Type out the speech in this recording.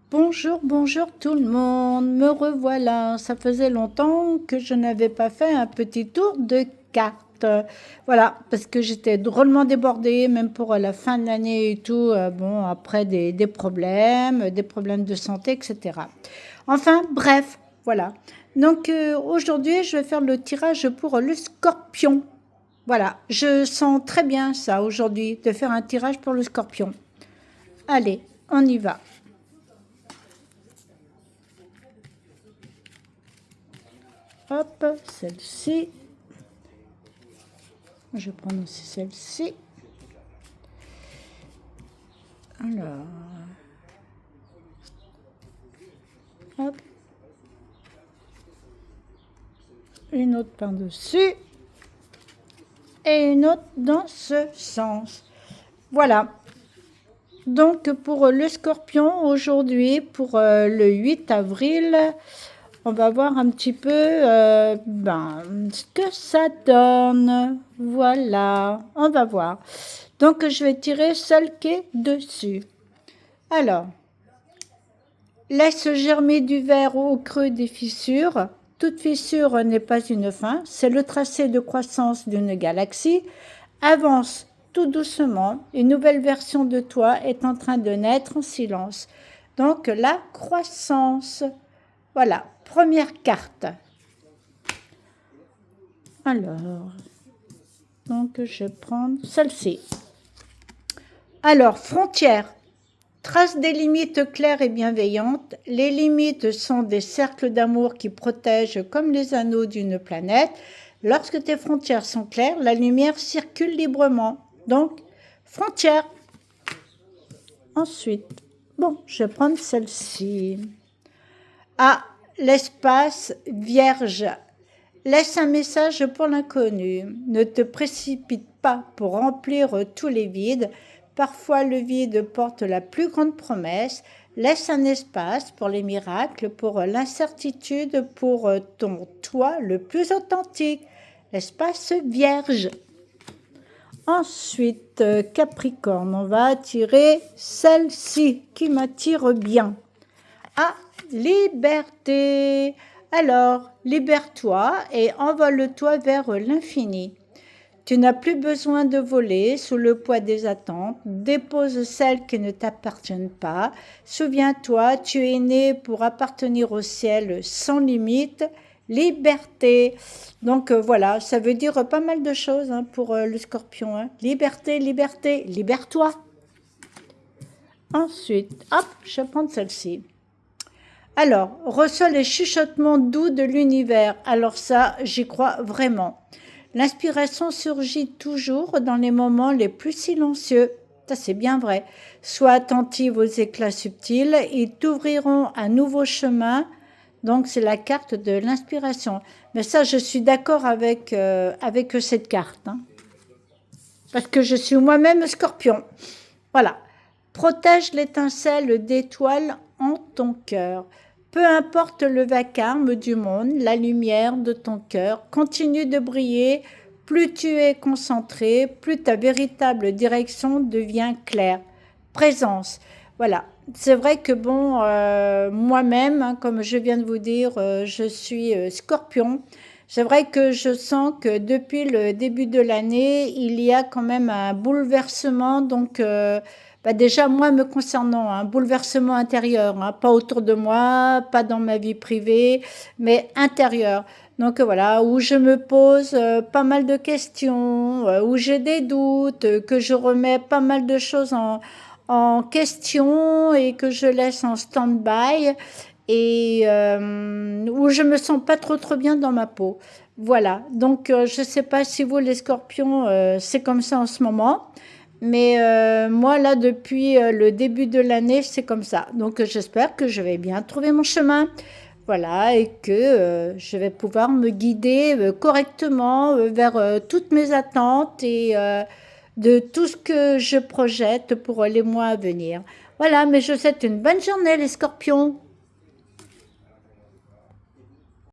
Bonjour, bonjour tout le monde, me revoilà. Ça faisait longtemps que je n'avais pas fait un petit tour de cartes. Voilà, parce que j'étais drôlement débordée, même pour la fin de l'année et tout. Bon, après des problèmes de santé, etc. Enfin, bref, voilà. Donc aujourd'hui, je vais faire le tirage pour le scorpion. Voilà, je sens très bien ça aujourd'hui, de faire un tirage pour le scorpion. Allez, on y va. Hop, celle-ci. Je prends aussi celle-ci. Alors, hop. Une autre par-dessus. Et une autre dans ce sens. Voilà. Donc, pour le scorpion, aujourd'hui, pour le 8 avril, on va voir un petit peu ce que ça donne. Voilà, on va voir. Donc, je vais tirer celle qui est dessus. Alors, laisse germer du verre au creux des fissures. Toute fissure n'est pas une fin, c'est le tracé de croissance d'une galaxie. Avance tout doucement, une nouvelle version de toi est en train de naître en silence. Donc la croissance. Voilà, première carte. Alors, donc je vais prendre celle-ci. Alors, frontière. Trace des limites claires et bienveillantes. Les limites sont des cercles d'amour qui protègent comme les anneaux d'une planète. Lorsque tes frontières sont claires, la lumière circule librement. Donc, frontières. Ensuite, bon, je vais prendre celle-ci. Ah, l'espace vierge. Laisse un message pour l'inconnu. Ne te précipite pas pour remplir tous les vides. Parfois le vide porte la plus grande promesse. Laisse un espace pour les miracles, pour l'incertitude, pour ton toi le plus authentique. L'espace vierge. Ensuite, Capricorne, on va attirer celle-ci qui m'attire bien. Ah, liberté. Alors, libère-toi et envole-toi vers l'infini. Tu n'as plus besoin de voler sous le poids des attentes. Dépose celles qui ne t'appartiennent pas. Souviens-toi, tu es né pour appartenir au ciel sans limite. Liberté. Donc voilà, ça veut dire pas mal de choses pour le scorpion. Liberté, liberté, libère-toi. Ensuite, hop, je vais prendre celle-ci. Alors, reçois les chuchotements doux de l'univers. Alors ça, j'y crois vraiment. L'inspiration surgit toujours dans les moments les plus silencieux. Ça, c'est bien vrai. Sois attentive aux éclats subtils. Ils t'ouvriront un nouveau chemin. Donc, c'est la carte de l'inspiration. Mais ça, je suis d'accord avec cette carte. Parce que je suis moi-même scorpion. Voilà. Protège l'étincelle d'étoiles en ton cœur. Peu importe le vacarme du monde, la lumière de ton cœur continue de briller. Plus tu es concentré, plus ta véritable direction devient claire. Présence. Voilà. C'est vrai que bon, moi-même, comme je viens de vous dire, je suis scorpion. C'est vrai que je sens que depuis le début de l'année, il y a quand même un bouleversement. Donc, déjà, moi, me concernant, un bouleversement intérieur, pas autour de moi, pas dans ma vie privée, mais intérieur. Donc voilà, où je me pose pas mal de questions, où j'ai des doutes, que je remets pas mal de choses en question et que je laisse en stand-by et où je me sens pas trop bien dans ma peau. Voilà, donc je sais pas si vous les scorpions, c'est comme ça en ce moment. Mais moi, là, depuis le début de l'année, c'est comme ça. Donc, j'espère que je vais bien trouver mon chemin. Voilà, et que je vais pouvoir me guider correctement vers toutes mes attentes et de tout ce que je projette pour les mois à venir. Voilà, mais je vous souhaite une bonne journée, les scorpions.